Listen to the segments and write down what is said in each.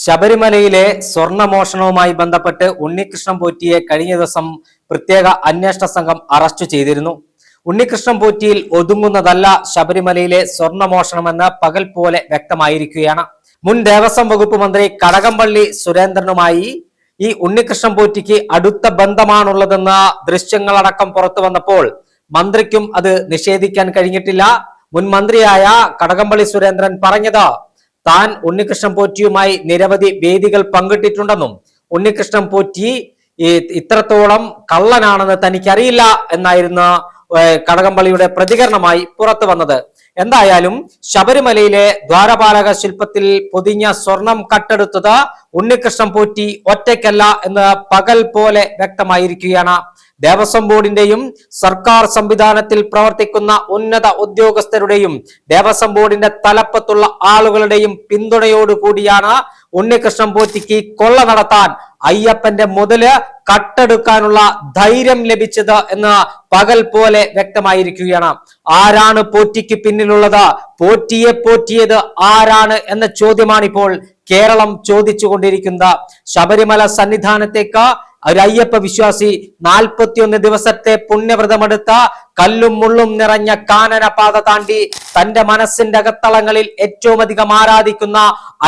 ശബരിമലയിലെ സ്വർണമോഷണവുമായി ബന്ധപ്പെട്ട് ഉണ്ണികൃഷ്ണൻ പോറ്റിയെ കഴിഞ്ഞ ദിവസം പ്രത്യേക അന്വേഷണ സംഘം അറസ്റ്റ് ചെയ്തിരുന്നു. ഉണ്ണികൃഷ്ണൻ പോറ്റിയിൽ ഒതുങ്ങുന്നതല്ല ശബരിമലയിലെ സ്വർണമോഷണമെന്ന് പകൽ പോലെ വ്യക്തമായിരിക്കുകയാണ്. മുൻ ദേവസ്വം വകുപ്പ് മന്ത്രി കടകംപള്ളി സുരേന്ദ്രനുമായി ഈ ഉണ്ണികൃഷ്ണൻ പോറ്റിക്ക് അടുത്ത ബന്ധമാണുള്ളതെന്ന ദൃശ്യങ്ങളടക്കം പുറത്തു വന്നപ്പോൾ മന്ത്രിക്കും അത് നിഷേധിക്കാൻ കഴിഞ്ഞിട്ടില്ല. മുൻ മന്ത്രിയായ കടകംപള്ളി സുരേന്ദ്രൻ പറഞ്ഞത് താൻ ഉണ്ണികൃഷ്ണൻ പോറ്റിയുമായി നിരവധി വേദികൾ പങ്കിട്ടിട്ടുണ്ടെന്നും ഉണ്ണികൃഷ്ണൻ പോറ്റി ഇത്രത്തോളം കള്ളനാണെന്ന് തനിക്കറിയില്ല എന്നായിരുന്നു കടകംപള്ളിയുടെ പ്രതികരണമായി പുറത്തു വന്നത്. എന്തായാലും ശബരിമലയിലെ ദ്വാരപാലക ശില്പത്തിൽ പൊതിഞ്ഞ സ്വർണം കട്ടെടുത്തത് ഉണ്ണികൃഷ്ണൻ പോറ്റി ഒറ്റയ്ക്കല്ല എന്ന് പകൽ പോലെ വ്യക്തമായിരിക്കുകയാണ്. ദേവസ്വം ബോർഡിന്റെയും സർക്കാർ സംവിധാനത്തിൽ പ്രവർത്തിക്കുന്ന ഉന്നത ഉദ്യോഗസ്ഥരുടെയും ദേവസ്വം ബോർഡിന്റെ തലപ്പത്തുള്ള ആളുകളുടെയും പിന്തുണയോടുകൂടിയാണ് ഉണ്ണികൃഷ്ണൻ പോറ്റിക്ക് കൊള്ള നടത്താൻ അയ്യപ്പന്റെ മുതല് കട്ടെടുക്കാനുള്ള ധൈര്യം ലഭിച്ചത് എന്ന് പകൽ പോലെ വ്യക്തമായിരിക്കുകയാണ്. ആരാണ് പോറ്റിക്ക് പിന്നിലുള്ളത്? പോറ്റിയെ പോറ്റിയത് ആരാണ് എന്ന ചോദ്യമാണിപ്പോൾ കേരളം ചോദിച്ചുകൊണ്ടിരിക്കുന്നത്. ശബരിമല സന്നിധാനത്തേക്ക് ഒരു അയ്യപ്പ വിശ്വാസി 41 ദിവസത്തെ പുണ്യവ്രതമെടുത്ത കല്ലും മുള്ളും നിറഞ്ഞ കാനനപാത താണ്ടി തന്റെ മനസ്സിന്റെ അകത്തളങ്ങളിൽ ഏറ്റവും അധികം ആരാധിക്കുന്ന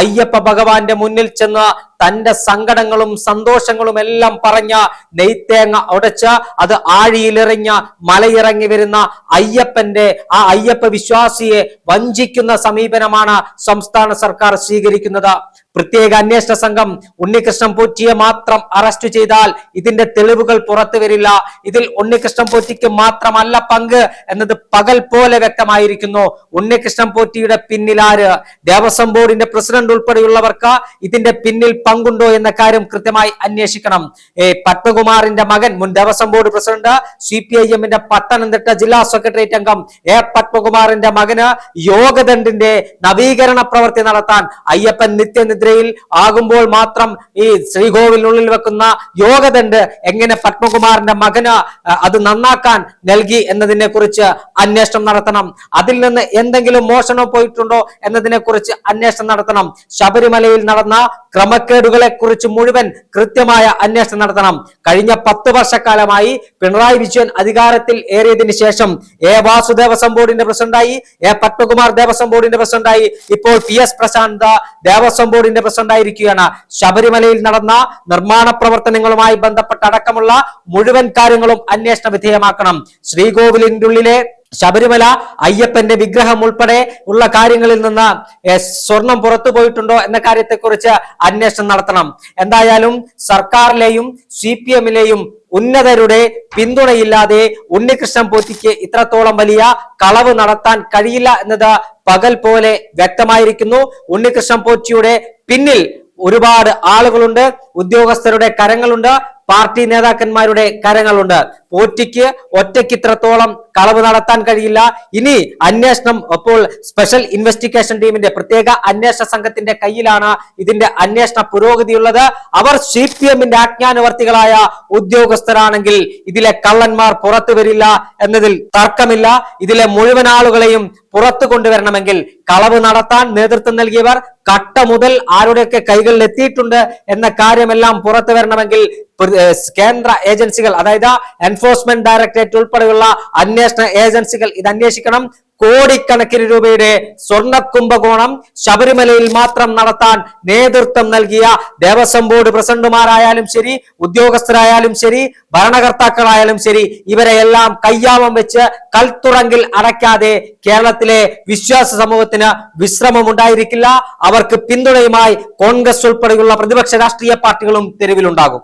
അയ്യപ്പ ഭഗവാന്റെ മുന്നിൽ ചെന്ന് തന്റെ സങ്കടങ്ങളും സന്തോഷങ്ങളും എല്ലാം പറഞ്ഞ നെയ്ത്തേങ്ങ ഉടച്ച് അത് ആഴിയിലെറിഞ്ഞ മലയിറങ്ങി വരുന്ന അയ്യപ്പന്റെ ആ അയ്യപ്പ വിശ്വാസിയെ വഞ്ചിക്കുന്ന സമീപനമാണ് സംസ്ഥാന സർക്കാർ സ്വീകരിക്കുന്നത്. പ്രത്യേക അന്വേഷണ സംഘം ഉണ്ണികൃഷ്ണൻ പോറ്റിയെ മാത്രം അറസ്റ്റ് ചെയ്താൽ ഇതിന്റെ തെളിവുകൾ പുറത്തു വരില്ല. ഇതിൽ ഉണ്ണികൃഷ്ണൻ പോറ്റിക്ക് മാത്രമല്ല പങ്ക് എന്നത് പകൽ പോലെ വ്യക്തമായിരിക്കുന്നു. ഉണ്ണികൃഷ്ണൻ പോറ്റിയുടെ പിന്നിലാര്? ദേവസ്വം ബോർഡിന്റെ പ്രസിഡന്റ് ഉൾപ്പെടെയുള്ളവർക്ക് ഇതിന്റെ പിന്നിൽ പങ്കുണ്ടോ എന്ന കാര്യം കൃത്യമായി അന്വേഷിക്കണം. പത്മകുമാറിന്റെ മകൻ, മുൻ ദേവസ്വം ബോർഡ് പ്രസിഡന്റ്, CPIM-ന്റെ പത്തനംതിട്ട ജില്ലാ സെക്രട്ടേറിയറ്റ് അംഗം പത്മകുമാറിന്റെ മകന് യോഗദണ്ഡിന്റെ നവീകരണ പ്രവൃത്തി നടത്താൻ അയ്യപ്പൻ നിത്യനിദ്രയിൽ ആകുമ്പോൾ മാത്രം ഈ ശ്രീകോവിലിനുള്ളിൽ വെക്കുന്ന യോഗദണ്ഡ് എങ്ങനെ പത്മകുമാറിന്റെ മകന് അത് നന്നാക്കാൻ നൽകി എന്നതിനെ കുറിച്ച് അന്വേഷണം നടത്തണം. അതിൽ നിന്ന് എന്തെങ്കിലും മോഷണം പോയിട്ടുണ്ടോ എന്നതിനെ കുറിച്ച് അന്വേഷണം നടത്തണം. ശബരിമലയിൽ നടന്ന ക്രമക്കേടുകളെ കുറിച്ച് മുഴുവൻ കൃത്യമായ അന്വേഷണം നടത്തണം. കഴിഞ്ഞ 10 വർഷക്കാലമായി പിണറായി വിജയൻ അധികാരത്തിൽ ഏറിയതിനു ശേഷം വാസു ദേവസ്വം ബോർഡിന്റെ പ്രസിഡന്റായി, പത്മകുമാർ ദേവസ്വം ബോർഡിന്റെ പ്രസിഡന്റായി, ഇപ്പോൾ PS പ്രശാന്ത് ദേവസ്വം ബോർഡിന്റെ പ്രസിഡന്റായിരിക്കുകയാണ്. ശബരിമലയിൽ നടന്ന നിർമ്മാണ പ്രവർത്തനങ്ങളുമായി ബന്ധപ്പെട്ട അടക്കമുള്ള മുഴുവൻ കാര്യങ്ങളും അന്വേഷണ വിധേയമാക്കണം. ശ്രീകോവിലിന്റെ ഉള്ളിലെ ശബരിമല അയ്യപ്പന്റെ വിഗ്രഹം ഉൾപ്പെടെ ഉള്ള കാര്യങ്ങളിൽ നിന്ന് സ്വർണം പുറത്തു പോയിട്ടുണ്ടോ എന്ന കാര്യത്തെക്കുറിച്ച് അന്വേഷണം നടത്തണം. എന്തായാലും സർക്കാരിലെയും CPM-ലെയും ഉന്നതരുടെ പിന്തുണയില്ലാതെ ഉണ്ണികൃഷ്ണൻ പോറ്റിക്ക് ഇത്രത്തോളം വലിയ കളവ് നടത്താൻ കഴിയില്ല എന്നത് പകൽ പോലെ വ്യക്തമായിരിക്കുന്നു. ഉണ്ണികൃഷ്ണൻ പോറ്റിയുടെ പിന്നിൽ ഒരുപാട് ആളുകളുണ്ട്, ഉദ്യോഗസ്ഥരുടെ കരങ്ങളുണ്ട്, പാർട്ടി നേതാക്കന്മാരുടെ കരങ്ങളുണ്ട്. പോറ്റിക്ക് ഒറ്റയ്ക്ക് ഇത്രത്തോളം കളവ് നടത്താൻ കഴിയില്ല. ഇനി അന്വേഷണം അപ്പോൾ സ്പെഷ്യൽ ഇൻവെസ്റ്റിഗേഷൻ ടീമിന്റെ പ്രത്യേക അന്വേഷണ സംഘത്തിന്റെ കയ്യിലാണ് ഇതിന്റെ അന്വേഷണ പുരോഗതിയുള്ളത്. അവർ CPM-ന്റെ ആജ്ഞാനുവർത്തികളായ ഉദ്യോഗസ്ഥരാണെങ്കിൽ ഇതിലെ കള്ളന്മാർ പുറത്തു വരില്ല എന്നതിൽ തർക്കമില്ല. ഇതിലെ മുഴുവൻ ആളുകളെയും പുറത്തു കൊണ്ടുവരണമെങ്കിൽ കളവ് നടത്താൻ നേതൃത്വം നൽകിയവർ കട്ട മുതൽ ആരുടെയൊക്കെ കൈകളിൽ എത്തിയിട്ടുണ്ട് എന്ന കാര്യമെല്ലാം പുറത്തു വരണമെങ്കിൽ കേന്ദ്ര ഏജൻസികൾ, അതായത് എൻഫോഴ്സ്മെന്റ് ഡയറക്ടറേറ്റ് ഉൾപ്പെടെയുള്ള അന്വേഷണ ഏജൻസികൾ ഇത് അന്വേഷിക്കണം. കോടിക്കണക്കിന് രൂപയുടെ സ്വർണ്ണ കുംഭകോണം ശബരിമലയിൽ മാത്രം നടത്താൻ നേതൃത്വം നൽകിയ ദേവസ്വം ബോർഡ് പ്രസിഡന്റുമാരായാലും ശരി, ഉദ്യോഗസ്ഥരായാലും ശരി, ഭരണകർത്താക്കളായാലും ശരി, ഇവരെയെല്ലാം കയ്യാമം വെച്ച് കൽത്തുറങ്കിൽ അടയ്ക്കാതെ കേരളത്തിലെ വിശ്വാസ സമൂഹത്തിന് വിശ്രമമുണ്ടായിരിക്കില്ല. അവർക്ക് പിന്തുണയുമായി കോൺഗ്രസ് ഉൾപ്പെടെയുള്ള പ്രതിപക്ഷ രാഷ്ട്രീയ പാർട്ടികളും തെരുവിലുണ്ടാകും.